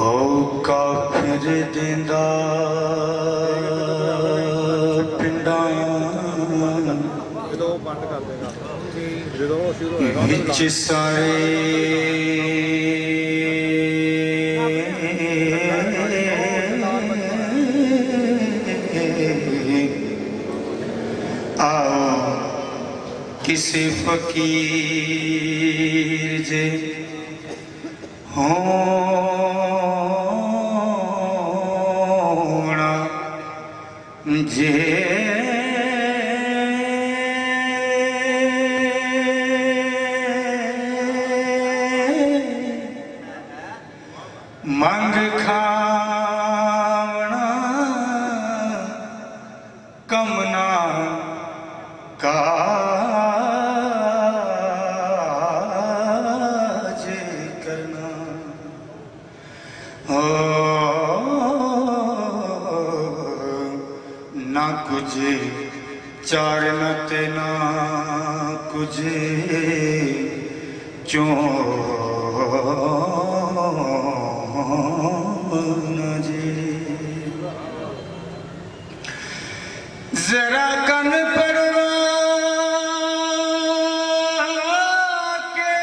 हो काफिर देंदा पिंडां विच सारे आओ किसी फकीर जे होना जे मंग खावना कमना काज करना हो ना कुछ चार न ते ना कुछ चोना जी जरा कन परवा के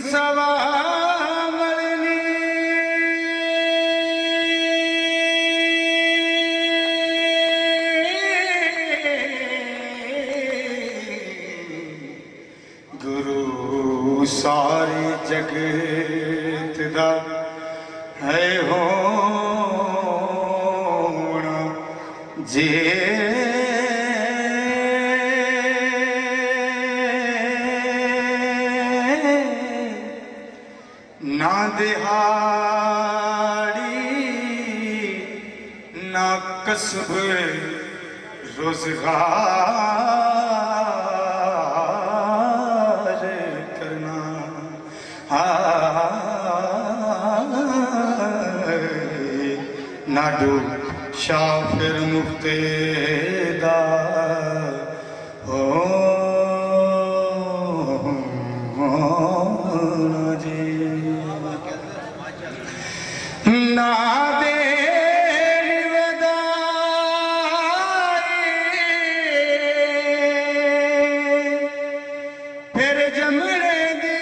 सवा मरनी गुरु सारी जगत दा है होना जे ना दिहाड़ी ना कसब रोजगार करना ना डू शाफिर मुफ्तेदा हो जी ना दे फिर जमने दे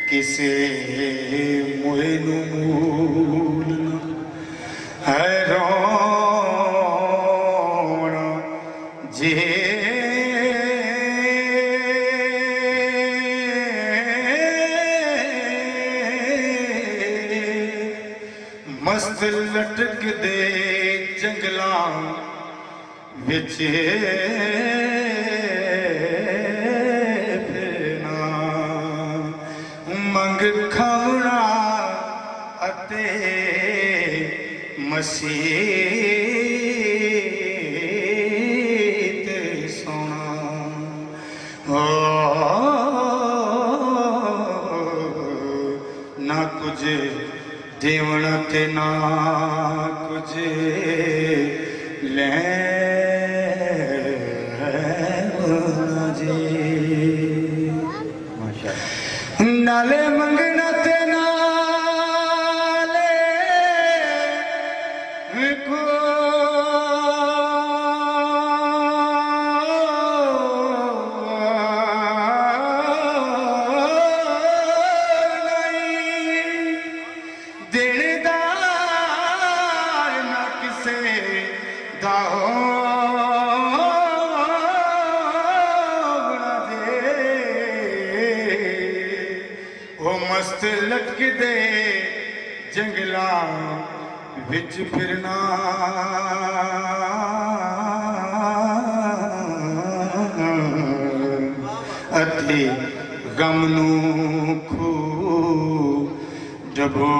किसे मोए नू मूल है रोना जे मस्त लटक दे जंगलां विच फिरना मंग खावना अते मसीत सोना हो ना कुछ देवण ते ना कुछ लेना जी नाले मंगना ते नाले को देनेदार ना किसे दा हो मस्त लटक दे जंगलां विच फिरना अते गम नू खू डबो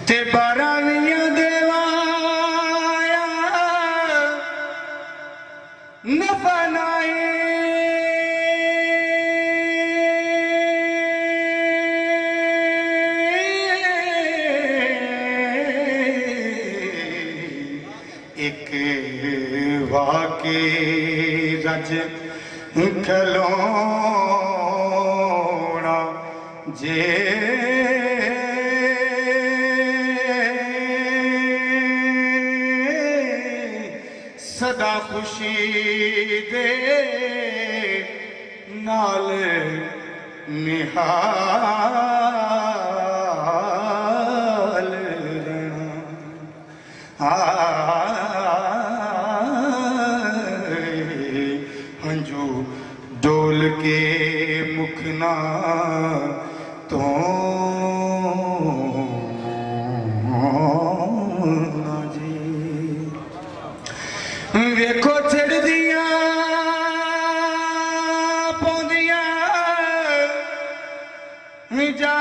ते बारावियां देवाया न बनाए वाके रज खलोना जे सदा खुशी दे नाल निहाल रहना हंजू डोल के मुखना तो वेखो चढ़दियां पौंदियां जा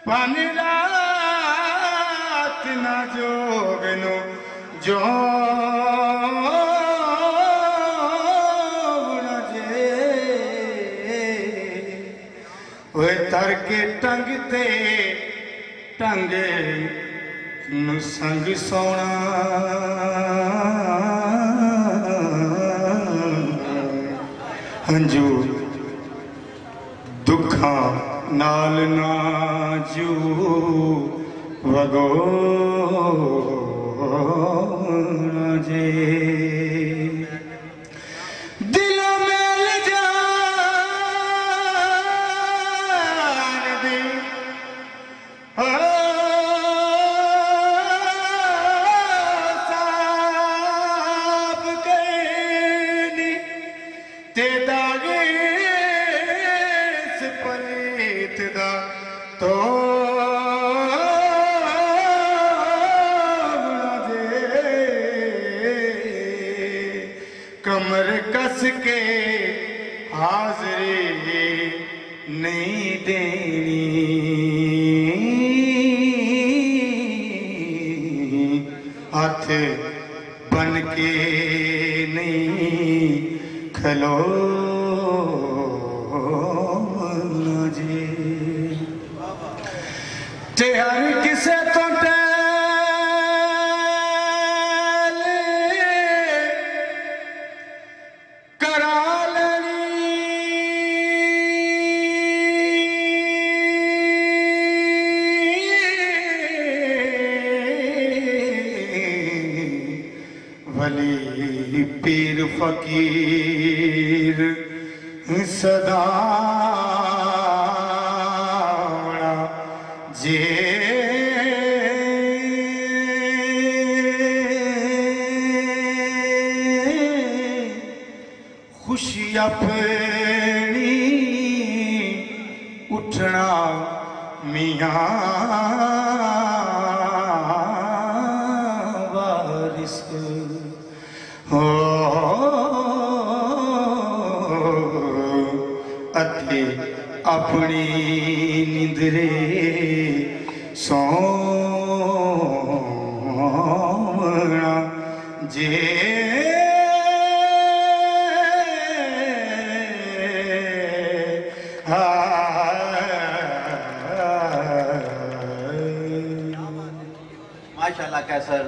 पानी रात ना जोगनो जो तर के टंग ते टंग नु संग सोना हंजू दुखा नाल ना जू वगो जे तो कमर कस के हाजरी नहीं देनी हाथ बन के नहीं खलो जी ते हर किसे तो करा वली पीर फकीर सदा जे खुशी अपनी उठना मियाँ वारिस हो अते अपनी निंदरे सोना जे माशाल्लाह कैसर।